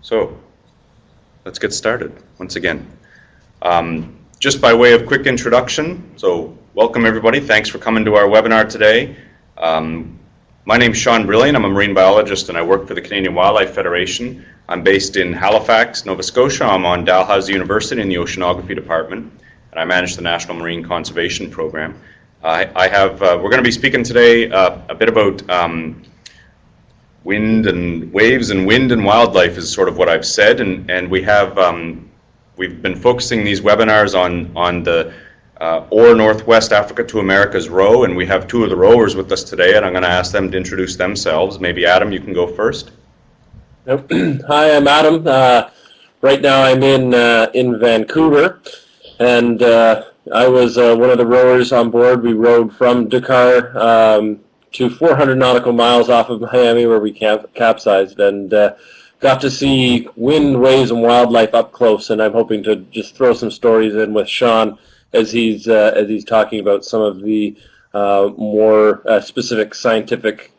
So let's get started once again. Just by way of quick introduction, so welcome everybody. Thanks for coming to our webinar today. My name's Sean Brillant. I'm a marine biologist and I work for the Canadian Wildlife Federation. I'm based in Halifax, Nova Scotia. I'm on Dalhousie University in the Oceanography Department, and I manage the National Marine Conservation Program. We're going to be speaking today a bit about wind and waves and wind and wildlife is sort of what I've said, and we've been focusing these webinars on the OAR Northwest Africa to America's row, and we have two of the rowers with us today, and I'm going to ask them to introduce themselves. Maybe Adam, you can go first. Hi, I'm Adam. Right now I'm in Vancouver, and I was one of the rowers on board. We rowed from Dakar to 400 nautical miles off of Miami, where we capsized, and got to see wind, waves, and wildlife up close. And I'm hoping to just throw some stories in with Sean as he's talking about some of the more specific scientific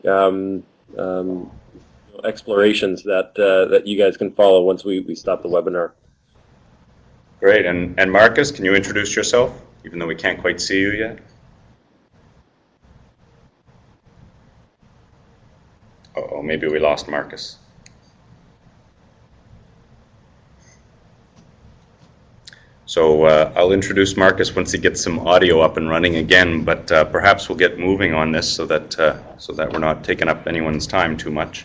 explorations that you guys can follow once we stop the webinar. Great, and Marcus, can you introduce yourself, even though we can't quite see you yet? Uh-oh, maybe we lost Marcus. So I'll introduce Marcus once he gets some audio up and running again, but perhaps we'll get moving on this so that we're not taking up anyone's time too much.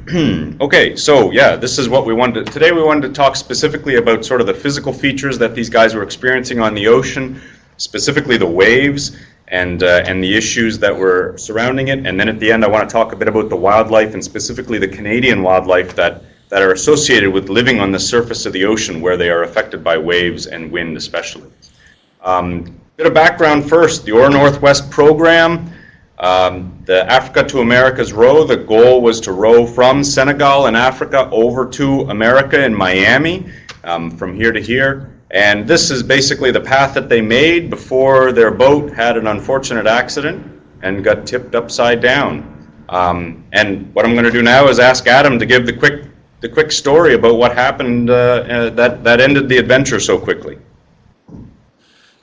Okay, so yeah, this is what we wanted. Today we wanted to talk specifically about sort of the physical features that these guys were experiencing on the ocean, specifically the waves and the issues that were surrounding it. And then at the end I want to talk a bit about the wildlife, and specifically the Canadian wildlife that are associated with living on the surface of the ocean, where they are affected by waves and wind especially. Bit of background first. The OAR Northwest program, the Africa to America's row, the goal was to row from Senegal in Africa over to America in Miami, from here to here. And this is basically the path that they made before their boat had an unfortunate accident and got tipped upside down. And what I'm going to do now is ask Adam to give the quick story about what happened that ended the adventure so quickly.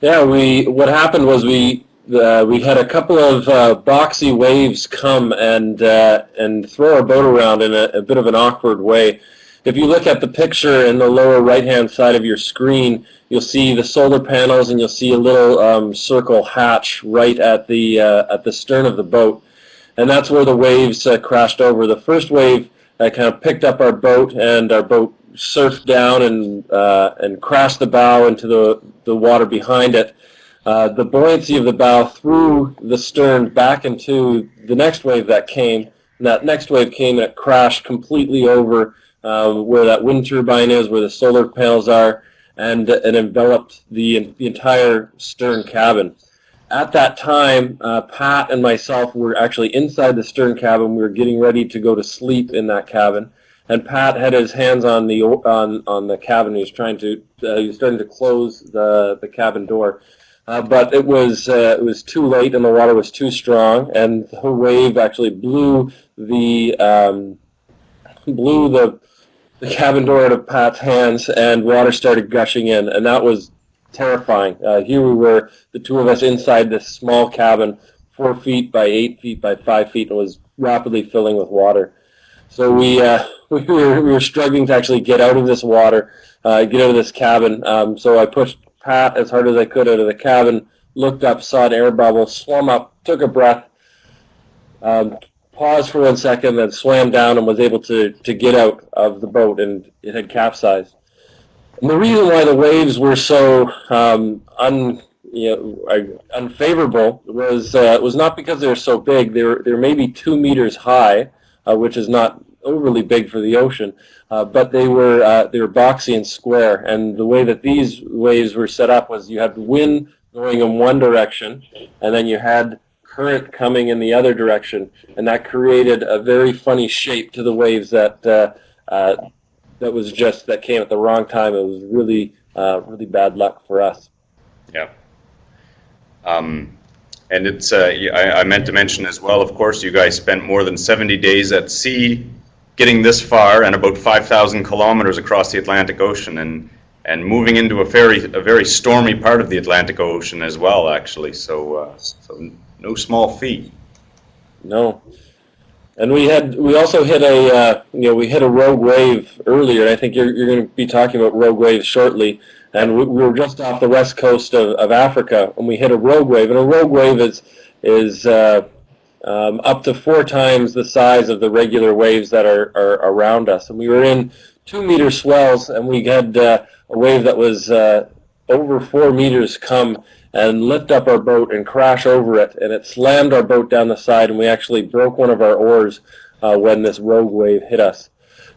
Yeah, what happened was we had a couple of boxy waves come and throw our boat around in a bit of an awkward way. If you look at the picture in the lower right-hand side of your screen, you'll see the solar panels, and you'll see a little circle hatch right at the stern of the boat, and that's where the waves crashed over. The first wave kind of picked up our boat, and our boat surfed down and crashed the bow into the water behind it. The buoyancy of the bow threw the stern back into the next wave that came, and that next wave came and it crashed completely over where that wind turbine is, where the solar panels are, and enveloped the entire stern cabin. At that time, Pat and myself were actually inside the stern cabin. We were getting ready to go to sleep in that cabin, and Pat had his hands on the cabin. He was starting to close the cabin door, but it was too late, and the water was too strong, and the wave actually blew the cabin door out of Pat's hands, and water started gushing in, and that was terrifying. Here we were, the two of us inside this small cabin, 4 feet by 8 feet by 5 feet, and was rapidly filling with water. So we were struggling to actually get out of this water, get out of this cabin. So I pushed Pat as hard as I could out of the cabin, looked up, saw an air bubble, swam up, took a breath, paused for 1 second, then swam down and was able to get out of the boat, and it had capsized. And the reason why the waves were so unfavorable was not because they were so big. They were maybe 2 meters high, which is not overly big for the ocean, but they were boxy and square. And the way that these waves were set up was you had wind going in one direction, and then you had current coming in the other direction, and that created a very funny shape to the waves that came at the wrong time. It was really bad luck for us. Yeah. And it's I meant to mention as well, of course, you guys spent more than 70 days at sea getting this far and about 5,000 kilometers across the Atlantic Ocean, and moving into a very stormy part of the Atlantic Ocean as well, actually. So no small feat. No. And we also hit we hit a rogue wave earlier. And I think you're going to be talking about rogue waves shortly. And we were just off the west coast of Africa, and we hit a rogue wave. And a rogue wave is up to 4 times the size of the regular waves that are around us. And we were in 2-meter swells, and we had a wave that was over 4 meters come and lift up our boat and crash over it, and it slammed our boat down the side, and we actually broke one of our oars when this rogue wave hit us.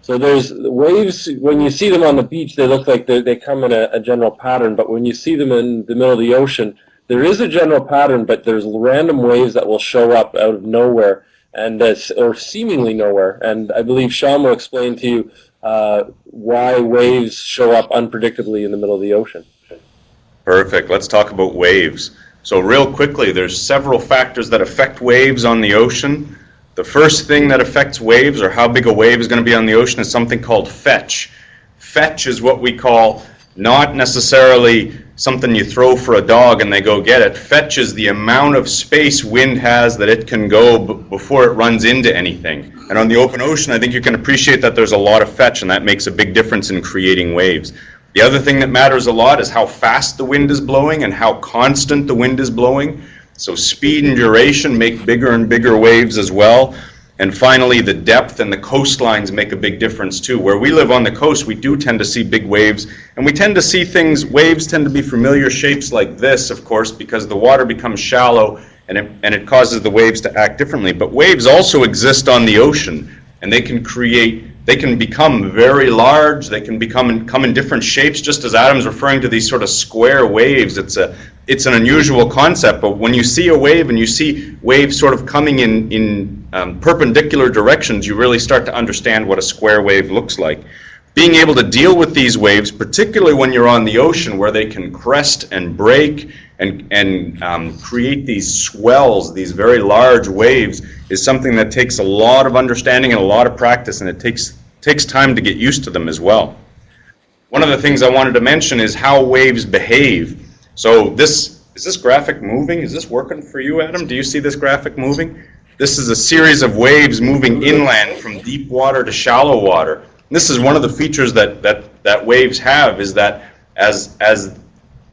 So there's waves, when you see them on the beach, they look like they come in a general pattern, but when you see them in the middle of the ocean, there is a general pattern, but there's random waves that will show up out of nowhere, and or seemingly nowhere. And I believe Sean will explain to you why waves show up unpredictably in the middle of the ocean. Perfect. Let's talk about waves. So real quickly, there's several factors that affect waves on the ocean. The first thing that affects waves, or how big a wave is going to be on the ocean, is something called fetch. Fetch is what we call not necessarily something you throw for a dog and they go get it. Fetch is the amount of space wind has that it can go before it runs into anything. And on the open ocean, I think you can appreciate that there's a lot of fetch, and that makes a big difference in creating waves. The other thing that matters a lot is how fast the wind is blowing and how constant the wind is blowing. So speed and duration make bigger and bigger waves as well. And finally, the depth and the coastlines make a big difference too. Where we live on the coast, we do tend to see big waves, and we tend to see waves tend to be familiar shapes like this, of course, because the water becomes shallow and it causes the waves to act differently. But waves also exist on the ocean, and they can become very large, they can come in different shapes, just as Adam's referring to these sort of square waves. It's an unusual concept, but when you see a wave and you see waves sort of coming in perpendicular directions, you really start to understand what a square wave looks like. Being able to deal with these waves, particularly when you're on the ocean where they can crest and break and create these swells, these very large waves, is something that takes a lot of understanding and a lot of practice, and it takes time to get used to them as well. One of the things I wanted to mention is how waves behave. So is this graphic moving? Is this working for you, Adam? Do you see this graphic moving? This is a series of waves moving inland from deep water to shallow water. And this is one of the features that waves have, is that as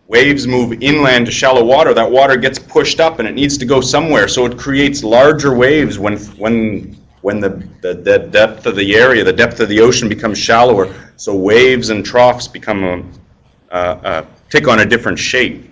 waves move inland to shallow water, that water gets pushed up and it needs to go somewhere. So it creates larger waves when the depth of the area, the depth of the ocean becomes shallower. So waves and troughs become take on a different shape.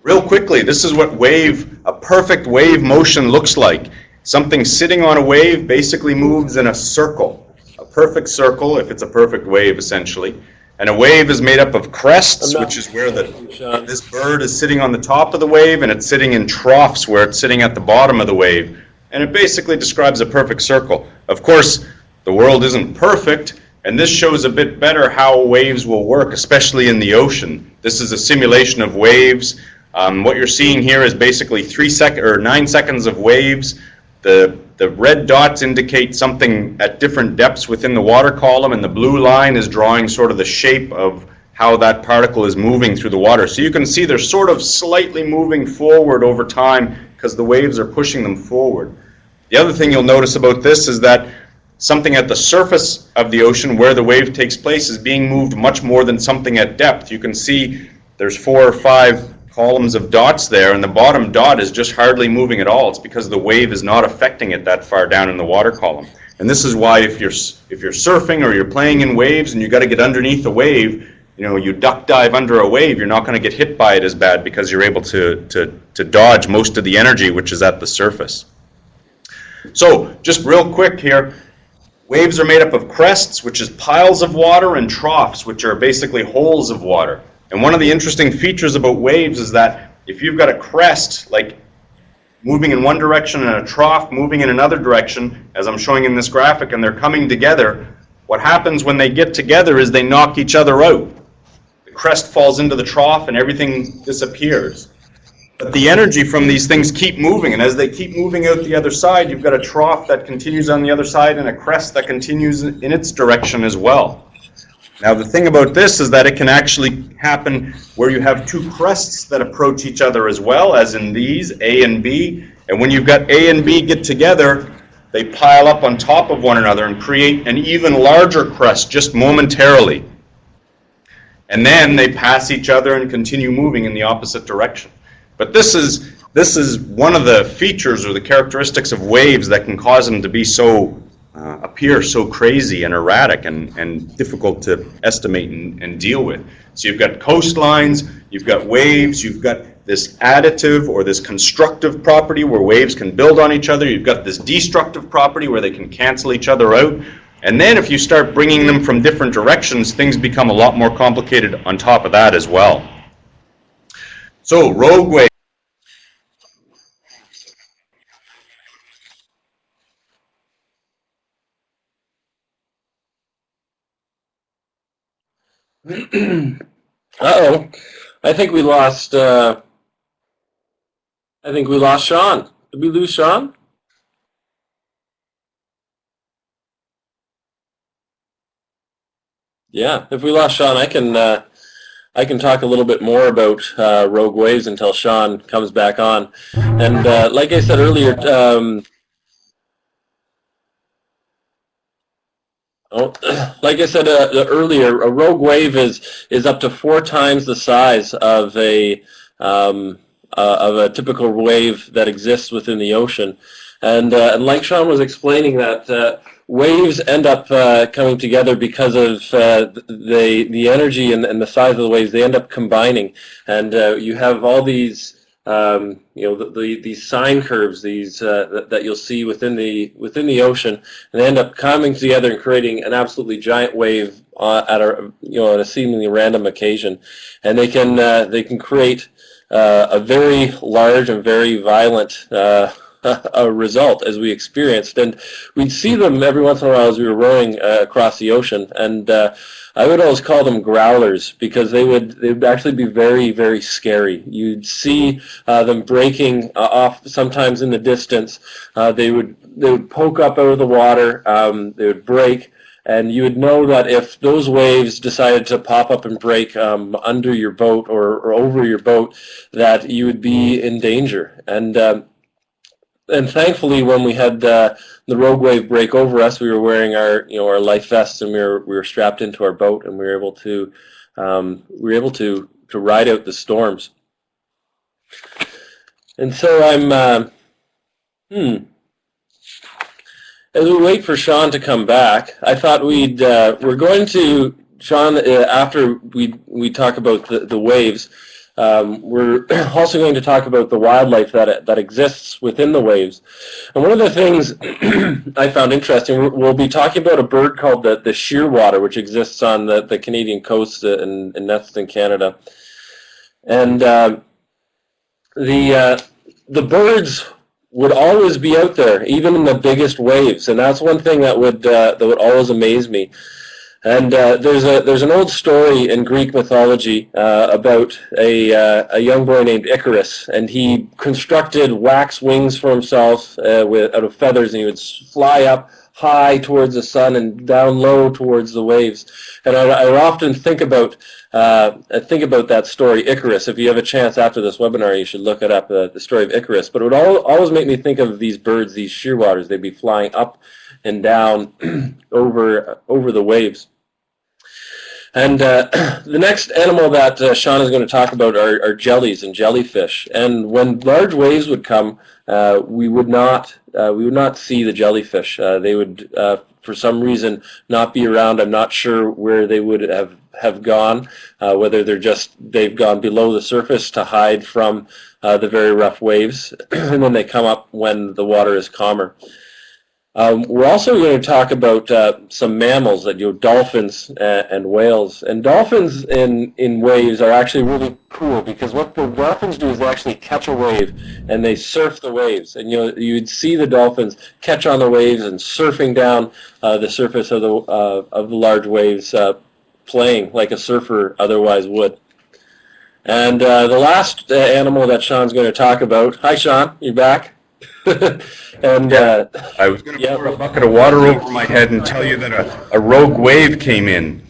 Real quickly, this is what a perfect wave motion looks like. Something sitting on a wave basically moves in a circle. A perfect circle, if it's a perfect wave, essentially. And a wave is made up of crests, which is where this bird is sitting on the top of the wave, and it's sitting in troughs where it's sitting at the bottom of the wave. And it basically describes a perfect circle. Of course, the world isn't perfect, and this shows a bit better how waves will work, especially in the ocean. This is a simulation of waves. What you're seeing here is basically 9 seconds of waves. The red dots indicate something at different depths within the water column, and the blue line is drawing sort of the shape of how that particle is moving through the water. So you can see they're sort of slightly moving forward over time because the waves are pushing them forward. The other thing you'll notice about this is that something at the surface of the ocean where the wave takes place is being moved much more than something at depth. You can see there's 4 or 5 columns of dots there, and the bottom dot is just hardly moving at all. It's because the wave is not affecting it that far down in the water column. And this is why if you're surfing or you're playing in waves and you got to get underneath the wave, you duck dive under a wave, you're not going to get hit by it as bad because you're able to dodge most of the energy which is at the surface. So just real quick here, waves are made up of crests, which is piles of water, and troughs, which are basically holes of water. And one of the interesting features about waves is that if you've got a crest, like moving in one direction, and a trough moving in another direction, as I'm showing in this graphic, and they're coming together, what happens when they get together is they knock each other out. The crest falls into the trough and everything disappears. But the energy from these things keep moving, and as they keep moving out the other side, you've got a trough that continues on the other side and a crest that continues in its direction as well. Now, the thing about this is that it can actually happen where you have two crests that approach each other as well, as in these, A and B. And when you've got A and B get together, they pile up on top of one another and create an even larger crest just momentarily. And then they pass each other and continue moving in the opposite direction. But this is one of the features or the characteristics of waves that can cause them to be so appear so crazy and erratic and difficult to estimate and deal with. So you've got coastlines, you've got waves, you've got this additive or this constructive property where waves can build on each other, you've got this destructive property where they can cancel each other out, and then if you start bringing them from different directions, things become a lot more complicated on top of that as well. So, rogue wave. Uh-oh. I think we lost Sean. Did we lose Sean? Yeah, if we lost Sean, I can talk a little bit more about rogue waves until Sean comes back on. And like I said earlier, a rogue wave is up to 4 times the size of a typical wave that exists within the ocean. And like Sean was explaining, that waves end up coming together because of the energy and the size of the waves. They end up combining, and you have all these these sine curves, that you'll see within the ocean, and they end up coming together and creating an absolutely giant wave at a seemingly random occasion, and they can create a very large and very violent a result, as we experienced. And we'd see them every once in a while as we were rowing across the ocean, and I would always call them growlers, because they would actually be very, very scary. You'd see them breaking off sometimes in the distance. They would poke up out of the water. They would break, and you would know that if those waves decided to pop up and break under your boat or over your boat, that you would be in danger. And thankfully, when we had the rogue wave break over us, we were wearing our life vests, and we were strapped into our boat, and we were able to ride out the storms. And so as we wait for Sean to come back, I thought we're going to, Sean, after we talk about the waves. We're also going to talk about the wildlife that exists within the waves. And one of the things I found interesting, we'll be talking about a bird called the shearwater, which exists on the Canadian coast and nests in Canada. And the birds would always be out there, even in the biggest waves. And that's one thing that would always amaze me. And there's an old story in Greek mythology about a young boy named Icarus, and he constructed wax wings for himself out of feathers, and he would fly up high towards the sun and down low towards the waves. And I often think about that story, Icarus. If you have a chance after this webinar, you should look it up, the story of Icarus. But it would always make me think of these birds, these shearwaters. They'd be flying up and down over the waves. And the next animal that Sean is going to talk about are jellies and jellyfish. And when large waves would come, we would not see the jellyfish. They would, for some reason, not be around. I'm not sure where they would have gone. Whether they've gone below the surface to hide from the very rough waves, and then they come up when the water is calmer. We're also going to talk about some mammals, dolphins and whales. And dolphins in waves are actually really cool, because what the dolphins do is they actually catch a wave and they surf the waves. And you'd see the dolphins catch on the waves and surfing down the surface of the large waves, playing like a surfer otherwise would. And the last animal that Sean's going to talk about. Hi, Sean. You back? And I was going to pour a bucket of water over my head and tell you that a rogue wave came in.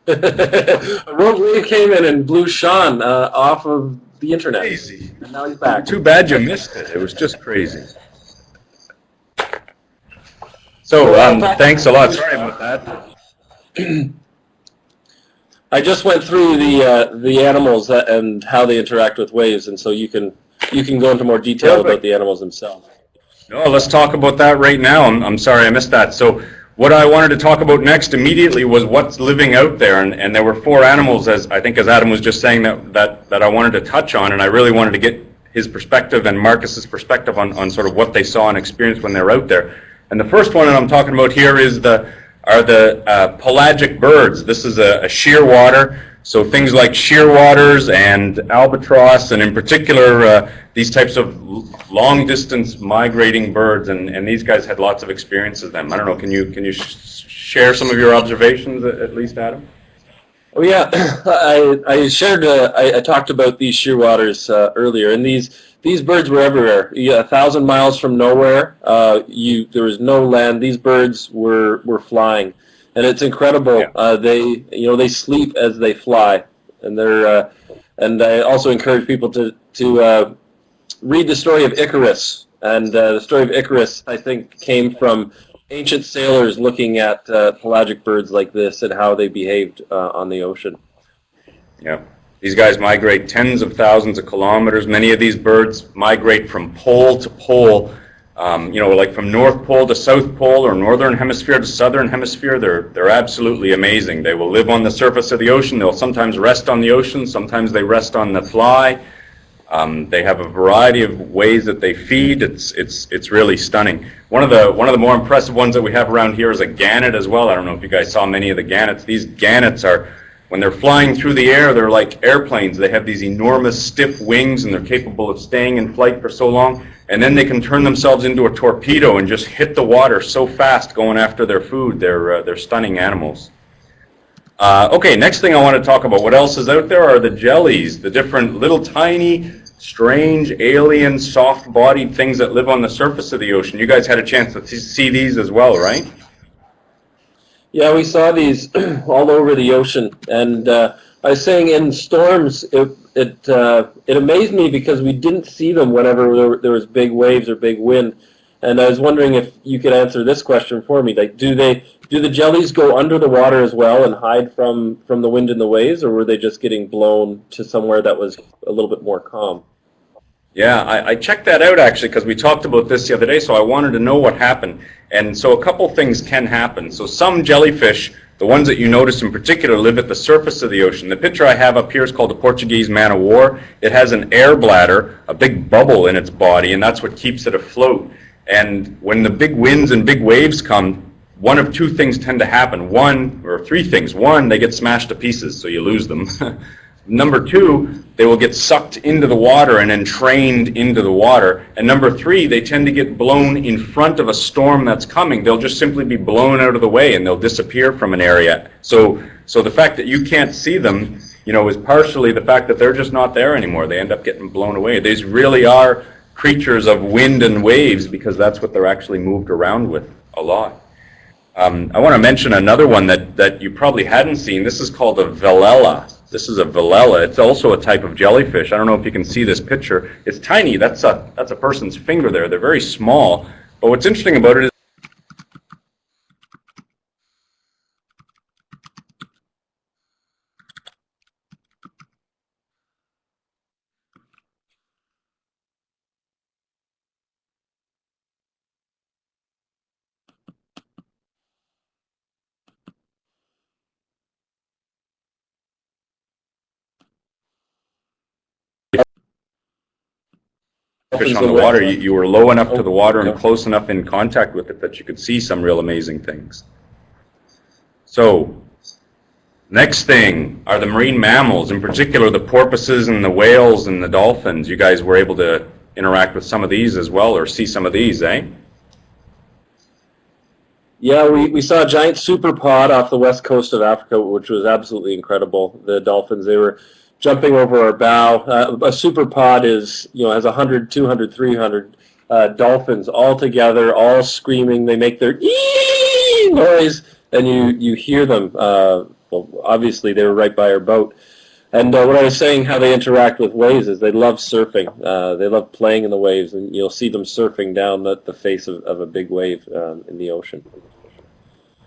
A rogue wave came in and blew Sean off of the internet. Crazy. And now he's back. Too bad you missed it. It was just crazy. So, thanks a lot. Sorry about that. I just went through the animals and how they interact with waves, and so you can go into more detail about the animals themselves. No, let's talk about that right now. I'm sorry I missed that. So what I wanted to talk about next immediately was what's living out there, and there were 4 animals, as Adam was just saying, that I wanted to touch on, and I really wanted to get his perspective and Marcus's perspective on sort of what they saw and experienced when they were out there. And the first one that I'm talking about here is the pelagic birds. This is a shearwater, so things like shearwaters and albatross, and in particular these types of long-distance migrating birds, and these guys had lots of experiences with them. I don't know, can you share some of your observations, at least, Adam? Oh yeah, I shared. I talked about these shearwaters earlier, and these birds were everywhere. 1,000 miles from nowhere, there was no land. These birds were flying, and it's incredible. Yeah. They sleep as they fly, and they're. And I also encourage people to read the story of Icarus. And the story of Icarus, I think, came from ancient sailors looking at pelagic birds like this and how they behaved on the ocean. Yeah. These guys migrate tens of thousands of kilometers. Many of these birds migrate from pole to pole, like from North Pole to South Pole, or Northern Hemisphere to Southern Hemisphere. They're absolutely amazing. They will live on the surface of the ocean. They'll sometimes rest on the ocean. Sometimes they rest on the fly. They have a variety of ways that they feed. It's really stunning. One of the more impressive ones that we have around here is a gannet as well. I don't know if you guys saw many of the gannets. These gannets are, when they're flying through the air, they're like airplanes. They have these enormous stiff wings, and they're capable of staying in flight for so long. And then they can turn themselves into a torpedo and just hit the water so fast going after their food. They're stunning animals. Okay, next thing I want to talk about, what else is out there are the jellies, the different little tiny, strange, alien, soft-bodied things that live on the surface of the ocean. You guys had a chance to see these as well, right? Yeah, we saw these all over the ocean, and I was saying in storms, it amazed me because we didn't see them whenever there was big waves or big wind. And I was wondering if you could answer this question for me. Like, do the jellies go under the water as well and hide from the wind and the waves, or were they just getting blown to somewhere that was a little bit more calm? Yeah, I checked that out actually because we talked about this the other day, so I wanted to know what happened. And so a couple things can happen. So some jellyfish, the ones that you notice in particular, live at the surface of the ocean. The picture I have up here is called the Portuguese man-of-war. It has an air bladder, a big bubble in its body, and that's what keeps it afloat. And when the big winds and big waves come, one of two things tend to happen. One, or three things. One, they get smashed to pieces, so you lose them. Number two, they will get sucked into the water and entrained into the water. And number three, they tend to get blown in front of a storm that's coming. They'll just simply be blown out of the way and they'll disappear from an area. So the fact that you can't see them, is partially the fact that they're just not there anymore. They end up getting blown away. These really are creatures of wind and waves because that's what they're actually moved around with a lot. I want to mention another one that you probably hadn't seen. This is called a velella. This is a velella. It's also a type of jellyfish. I don't know if you can see this picture. It's tiny. That's a person's finger there. They're very small. But what's interesting about it is fish on the water. You were low enough to the water and close enough in contact with it that you could see some real amazing things. So, next thing are the marine mammals, in particular the porpoises and the whales and the dolphins. You guys were able to interact with some of these as well, or see some of these, eh? Yeah, we saw a giant superpod off the west coast of Africa, which was absolutely incredible. The dolphins, they were jumping over our bow. A super pod is, has 100, 200, 300 dolphins all together, all screaming. They make their ee noise, and you hear them. Well, obviously they were right by our boat. And what I was saying, how they interact with waves, is they love surfing. They love playing in the waves, and you'll see them surfing down the face of a big wave in the ocean.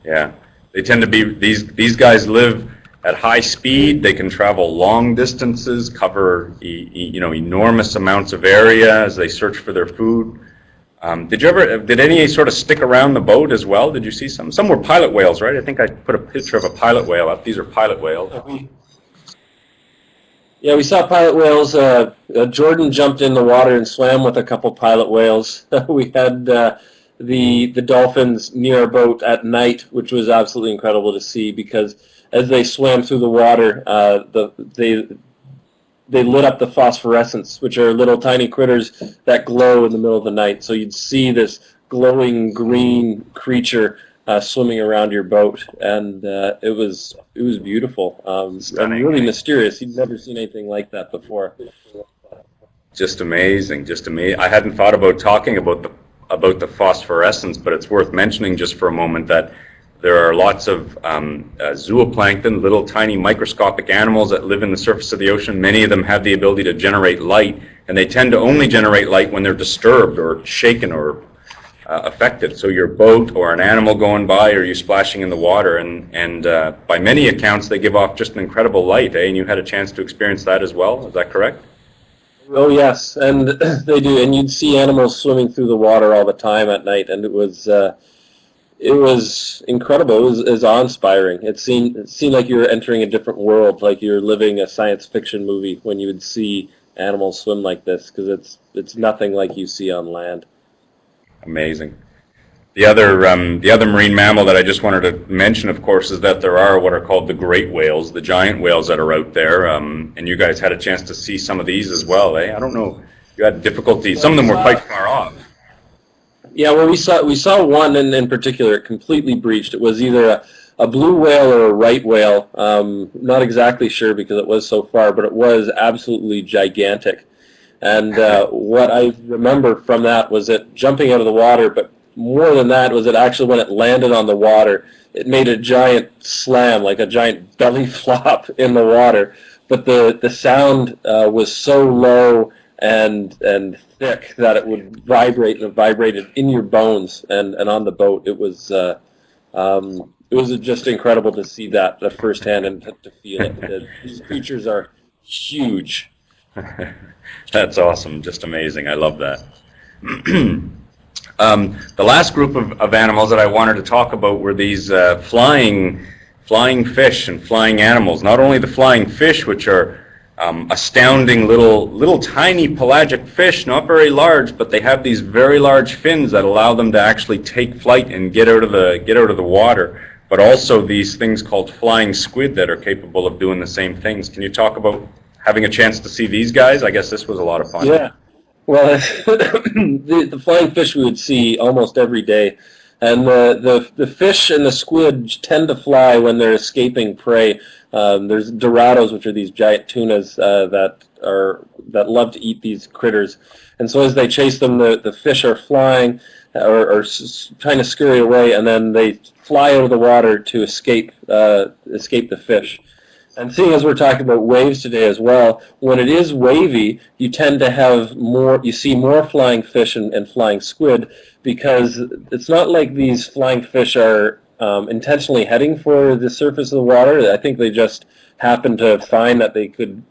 Yeah, they tend to be, these guys live at high speed. They can travel long distances, cover enormous amounts of area as they search for their food. Did any sort of stick around the boat as well? Did you see some? Some were pilot whales, right? I think I put a picture of a pilot whale up. These are pilot whales. Yeah, we saw pilot whales. Jordan jumped in the water and swam with a couple pilot whales. We had the dolphins near our boat at night, which was absolutely incredible to see, because as they swam through the water, they lit up the phosphorescence, which are little tiny critters that glow in the middle of the night. So you'd see this glowing green creature swimming around your boat, and it was beautiful, and really mysterious. You'd never seen anything like that before. Just amazing, just amazing. I hadn't thought about talking about the phosphorescence, but it's worth mentioning just for a moment that there are lots of zooplankton, little tiny microscopic animals that live in the surface of the ocean. Many of them have the ability to generate light, and they tend to only generate light when they're disturbed or shaken or affected. So your boat or an animal going by, or you splashing in the water, and by many accounts they give off just an incredible light, eh? And you had a chance to experience that as well, is that correct? Oh yes, and they do, and you'd see animals swimming through the water all the time at night, and it was incredible. It was awe-inspiring. It seemed like you were entering a different world, like you're living a science fiction movie when you would see animals swim like this, because it's nothing like you see on land. Amazing. The other marine mammal that I just wanted to mention, of course, is that there are what are called the great whales, the giant whales that are out there, and you guys had a chance to see some of these as well, eh? I don't know, you had difficulty. Some of them were quite far off. Yeah, well, we saw one in particular. It completely breached. It was either a blue whale or a right whale. Not exactly sure because it was so far, but it was absolutely gigantic. And what I remember from that was it jumping out of the water, but more than that was it actually when it landed on the water, it made a giant slam, like a giant belly flop in the water. But the sound was so low and thick that it would vibrate, and it vibrated in your bones and on the boat. It was just incredible to see that firsthand and to feel it. These creatures are huge. That's awesome, just amazing. I love that. The last group of animals that I wanted to talk about were these flying fish and flying animals. Not only the flying fish, which are astounding little tiny pelagic fish, not very large, but they have these very large fins that allow them to actually take flight and get out of the water. But also these things called flying squid that are capable of doing the same things. Can you talk about having a chance to see these guys? I guess this was a lot of fun. Yeah. Well, the flying fish we would see almost every day. And the fish and the squid tend to fly when they're escaping prey. There's dorados, which are these giant tunas that love to eat these critters. And so as they chase them, the fish are flying or trying to scurry away, and then they fly out of the water to escape the fish. And seeing as we're talking about waves today as well, when it is wavy, you tend to have you see more flying fish and flying squid, because it's not like these flying fish are intentionally heading for the surface of the water. I think they just happened to find that they could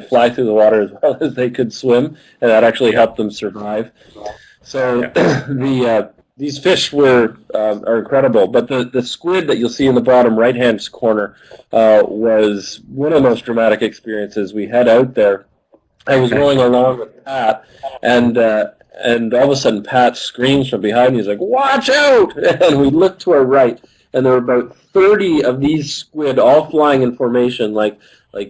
fly through the water as well as they could swim, and that actually helped them survive. So these fish are incredible, but the squid that you'll see in the bottom right-hand corner was one of the most dramatic experiences we had out there. I was rolling along with Pat, and all of a sudden Pat screams from behind me. He's like, "Watch out!" And we looked to our right, and there were about 30 of these squid all flying in formation, like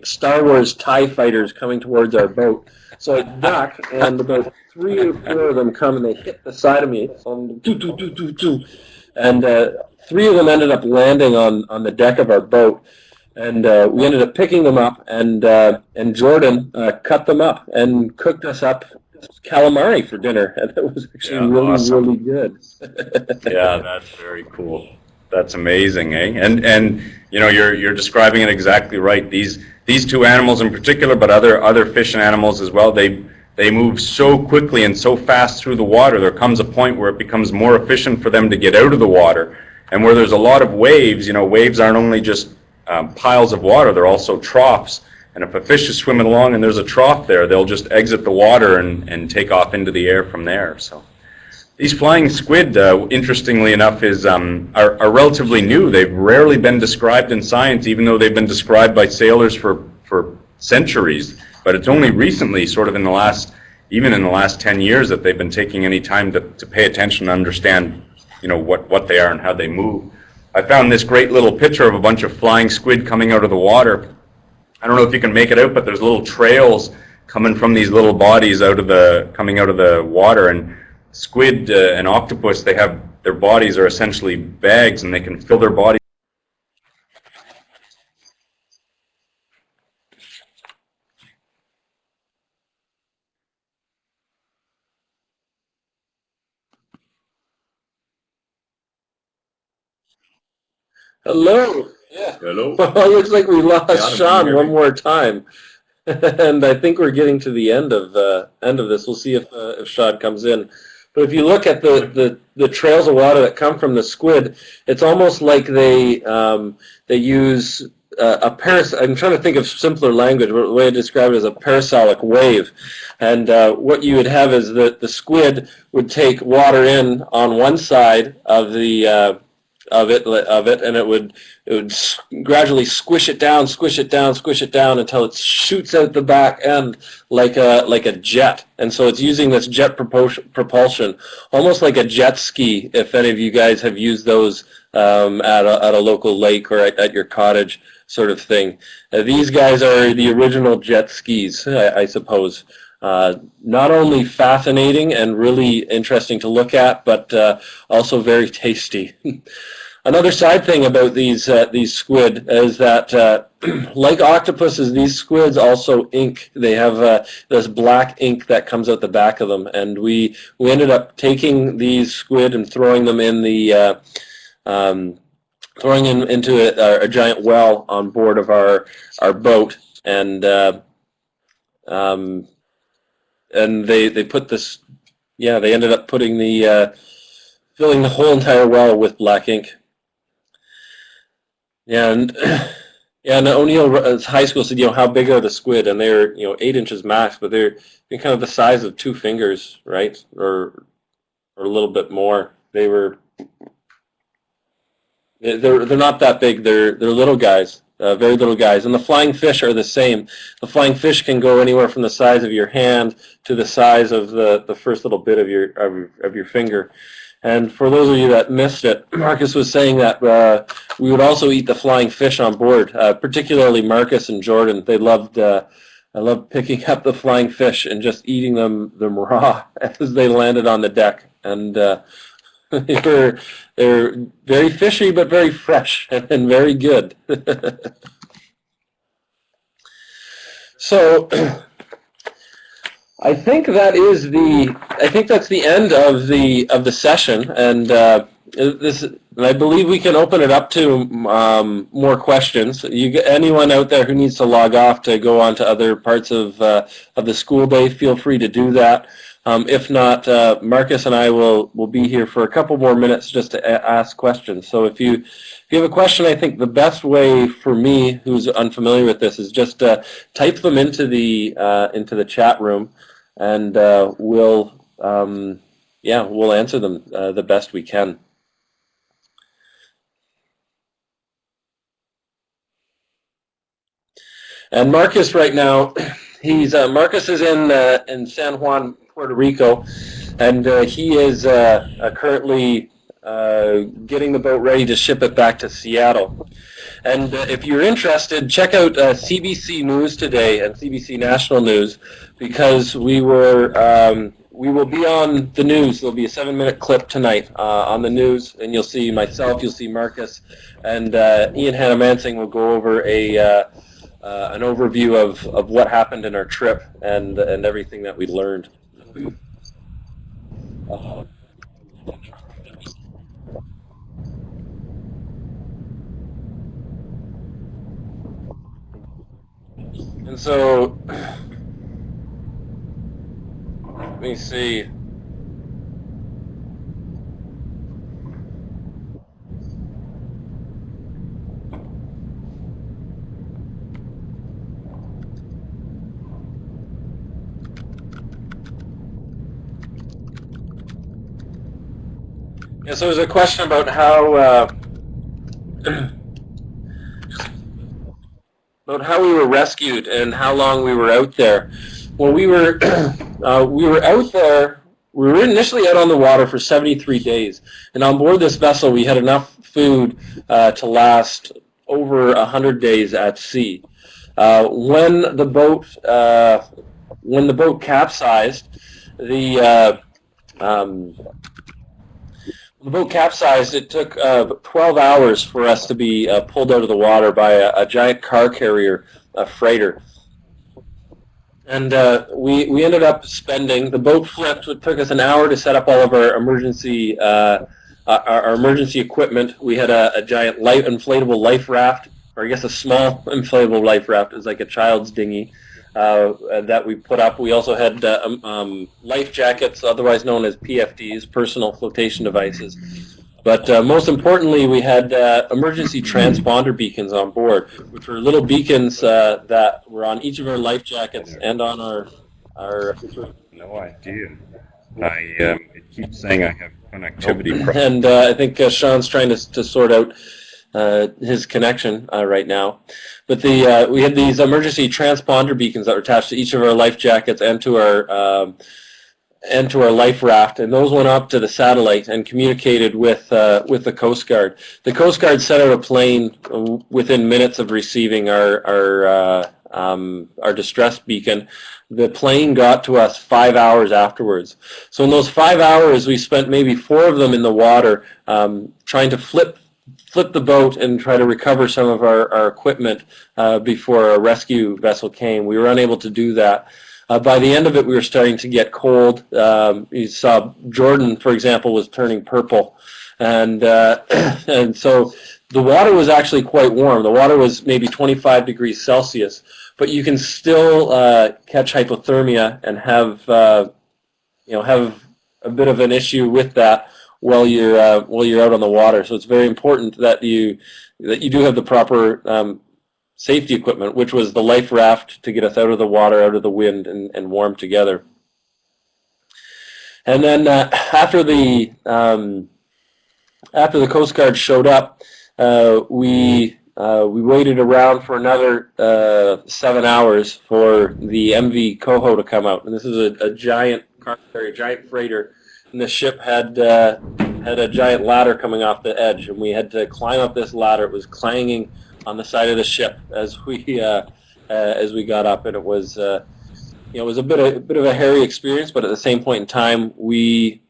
Star Wars TIE fighters coming towards our boat. So I ducked, and about 3 or 4 of them come, and they hit the side of me, and 3 of them ended up landing on the deck of our boat. And we ended up picking them up, and Jordan cut them up and cooked us up calamari for dinner, and it was actually really, awesome. really good. Yeah, that's very cool. That's amazing, eh? And you know, you're describing it exactly right. These two animals in particular, but other fish and animals as well, they move so quickly and so fast through the water. There comes a point where it becomes more efficient for them to get out of the water. And where there's a lot of waves, you know, waves aren't only just piles of water, they're also troughs. And if a fish is swimming along and there's a trough there, they'll just exit the water and take off into the air from there. So these flying squid, interestingly enough, are relatively new. They've rarely been described in science, even though they've been described by sailors for centuries. But it's only recently, sort of even in the last 10 years, that they've been taking any time to pay attention and understand, you know, what they are and how they move. I found this great little picture of a bunch of flying squid coming out of the water. I don't know if you can make it out, but there's little trails coming from these little bodies coming out of the water. And squid and octopus, their bodies are essentially bags, and they can fill their body. Hello. Yeah. Hello. Well, it looks like we lost Adam, Sean one more time, and I think we're getting to the end of this. We'll see if Sean comes in. But if you look at the trails of water that come from the squid, it's almost like they use I'm trying to think of simpler language. But the way I describe it is a peristaltic wave, and what you would have is that the squid would take water in on one side of the of it, and it would gradually squish it down until it shoots out the back end like a jet. And so it's using this jet propulsion, almost like a jet ski. If any of you guys have used those at a local lake or at your cottage, sort of thing. These guys are the original jet skis, I suppose. Not only fascinating and really interesting to look at, but also very tasty. Another side thing about these squid is that, like octopuses, these squids also ink. They have this black ink that comes out the back of them, and we ended up taking these squid and throwing them in the into a giant well on board of our boat, and they put this. Yeah, they ended up putting filling the whole entire well with black ink. Yeah, and O'Neill High School said, how big are the squid? And they're 8 inches max, but they're kind of the size of 2 fingers, right, or a little bit more. They're not that big. They're little guys, very little guys. And the flying fish are the same. The flying fish can go anywhere from the size of your hand to the size of the first little bit of your finger. And for those of you that missed it, Marcus was saying that we would also eat the flying fish on board, particularly Marcus and Jordan. They loved picking up the flying fish and just eating them raw as they landed on the deck. And they're very fishy, but very fresh and very good. So I think that's the end of the session, and I believe we can open it up to more questions. Anyone out there who needs to log off to go on to other parts of the school day, feel free to do that. If not, Marcus and I will be here for a couple more minutes just to ask questions. So if you have a question, I think the best way for me, who's unfamiliar with this, is just type them into the chat room, and we'll answer them the best we can. And Marcus right now, Marcus is in San Juan, Puerto Rico, and he is currently getting the boat ready to ship it back to Seattle. And if you're interested, check out CBC News today and CBC National News, because we were we will be on the news. There'll be a 7-minute clip tonight on the news, and you'll see myself, you'll see Marcus, and Ian Hannah-Mansing will go over an overview of what happened in our trip and everything that we learned. And so, let me see. Yeah, so there's a question about how we were rescued and how long we were out there. Well, we were out there. We were initially out on the water for 73 days, and on board this vessel, we had enough food to last over 100 days at sea. When the boat capsized, the boat capsized. It took 12 hours for us to be pulled out of the water by a giant car carrier, a freighter. And we ended up spending, the boat flipped. It took us an hour to set up all of our emergency equipment. We had a giant inflatable life raft, or I guess a small inflatable life raft. It was like a child's dinghy that we put up. We also had life jackets, otherwise known as PFDs, personal flotation devices. But most importantly, we had emergency transponder beacons on board, which were little beacons that were on each of our life jackets and on our No idea. It keeps saying I have connectivity problems. And I think Sean's trying to sort out his connection right now. But we had these emergency transponder beacons that were attached to each of our life jackets and to our life raft, and those went up to the satellite and communicated with the Coast Guard. The Coast Guard sent out a plane within minutes of receiving our distress beacon. The plane got to us 5 hours afterwards. So in those 5 hours, we spent maybe 4 of them in the water trying to flip the boat and try to recover some of our equipment before a rescue vessel came. We were unable to do that. By the end of it, we were starting to get cold. You saw Jordan, for example, was turning purple. And so the water was actually quite warm. The water was maybe 25 degrees Celsius, but you can still catch hypothermia and have a bit of an issue with that while you're out on the water. So it's very important that you do have the proper safety equipment, which was the life raft to get us out of the water, out of the wind, and warm together. And then after the Coast Guard showed up, we waited around for another 7 hours for the MV Coho to come out. And this is a giant car carrier, giant freighter. And the ship had a giant ladder coming off the edge, and we had to climb up this ladder. It was clanging on the side of the ship as we got up, and it was a bit of a hairy experience. But at the same point in time, we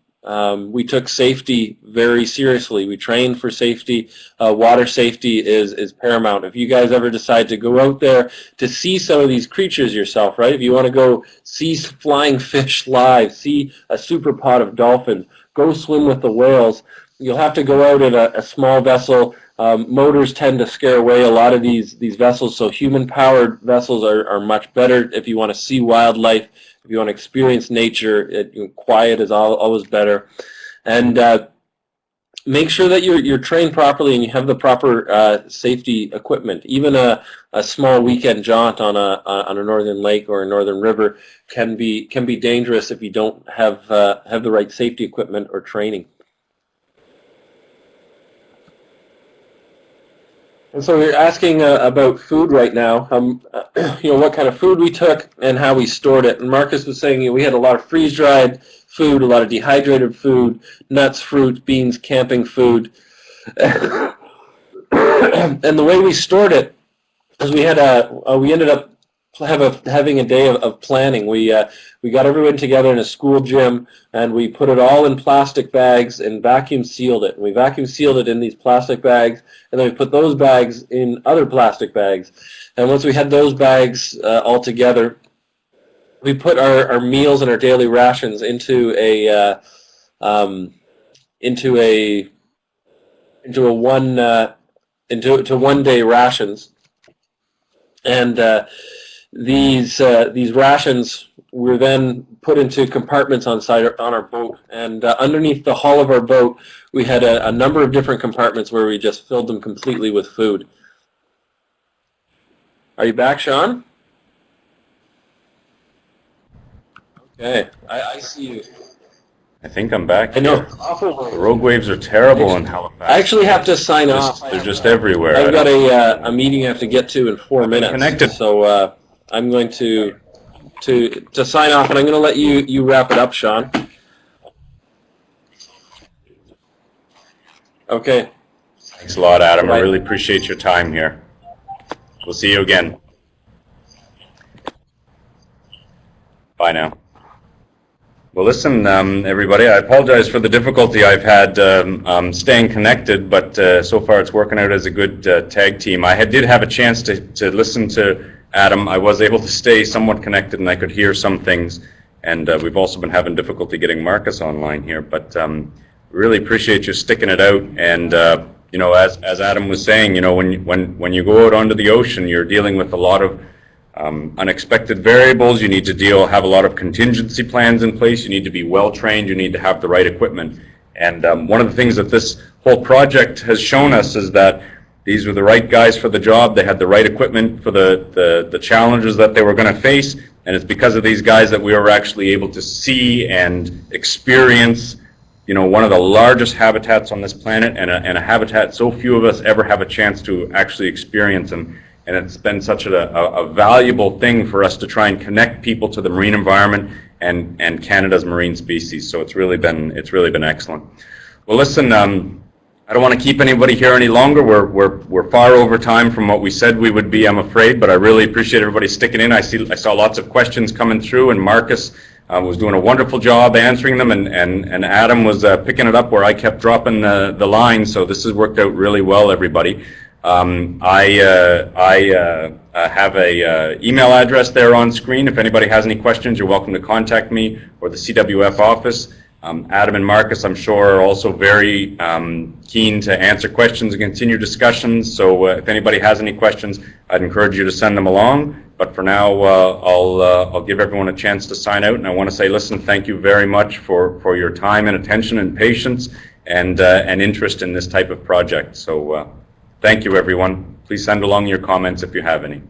took safety very seriously. We trained for safety. Water safety is paramount. If you guys ever decide to go out there to see some of these creatures yourself, right? If you want to go see flying fish live, see a super pod of dolphins, go swim with the whales, you'll have to go out in a small vessel. Motors tend to scare away a lot of these vessels, so human-powered vessels are much better if you want to see wildlife. If you want to experience nature, quiet is always better. And make sure that you're trained properly and you have the proper safety equipment. Even a small weekend jaunt on a northern lake or a northern river can be dangerous if you don't have the right safety equipment or training. And so we're asking about food right now, what kind of food we took and how we stored it. And Marcus was saying we had a lot of freeze-dried food, a lot of dehydrated food, nuts, fruit, beans, camping food. And the way we stored it is we ended up having a day of planning. We got everyone together in a school gym, and we put it all in plastic bags and vacuum sealed it. And we vacuum sealed it in these plastic bags, and then we put those bags in other plastic bags. And once we had those bags all together, we put our meals and our daily rations into one day rations. And these rations were then put into compartments on our boat, and underneath the hull of our boat we had a number of different compartments where we just filled them completely with food. Are you back, Sean? Okay, I see you. I think I'm back. I know. The rogue waves are terrible in Halifax. I actually have to sign off. They're just everywhere. I've got a meeting I have to get to in 4 minutes. Connected. So I'm going to sign off, and I'm going to let you wrap it up, Sean. Okay. Thanks a lot, Adam. I really appreciate your time here. We'll see you again. Bye now. Well, listen, everybody, I apologize for the difficulty I've had staying connected, but so far it's working out as a good tag team. I did have a chance to listen to Adam. I was able to stay somewhat connected, and I could hear some things, and we've also been having difficulty getting Marcus online here, but really appreciate you sticking it out. And you know, as Adam was saying, you know, when you go out onto the ocean, you're dealing with a lot of unexpected variables. You need to have a lot of contingency plans in place. You need to be well trained. You need to have the right equipment. And one of the things that this whole project has shown us is that these were the right guys for the job. They had the right equipment for the challenges that they were going to face. And it's because of these guys that we were actually able to see and experience, you know, one of the largest habitats on this planet, and a habitat so few of us ever have a chance to actually experience. And it's been such a valuable thing for us to try and connect people to the marine environment and Canada's marine species. So it's really been excellent. Well, listen, I don't want to keep anybody here any longer. We're far over time from what we said we would be, I'm afraid. But I really appreciate everybody sticking in. I saw lots of questions coming through, and Marcus was doing a wonderful job answering them, and Adam was picking it up where I kept dropping the line. So this has worked out really well, everybody. I have a email address there on screen. If anybody has any questions, you're welcome to contact me or the CWF office. Adam and Marcus, I'm sure, are also very keen to answer questions and continue discussions. So if anybody has any questions, I'd encourage you to send them along. But for now, I'll give everyone a chance to sign out. And I want to say, listen, thank you very much for your time and attention and patience and interest in this type of project. So thank you, everyone. Please send along your comments if you have any.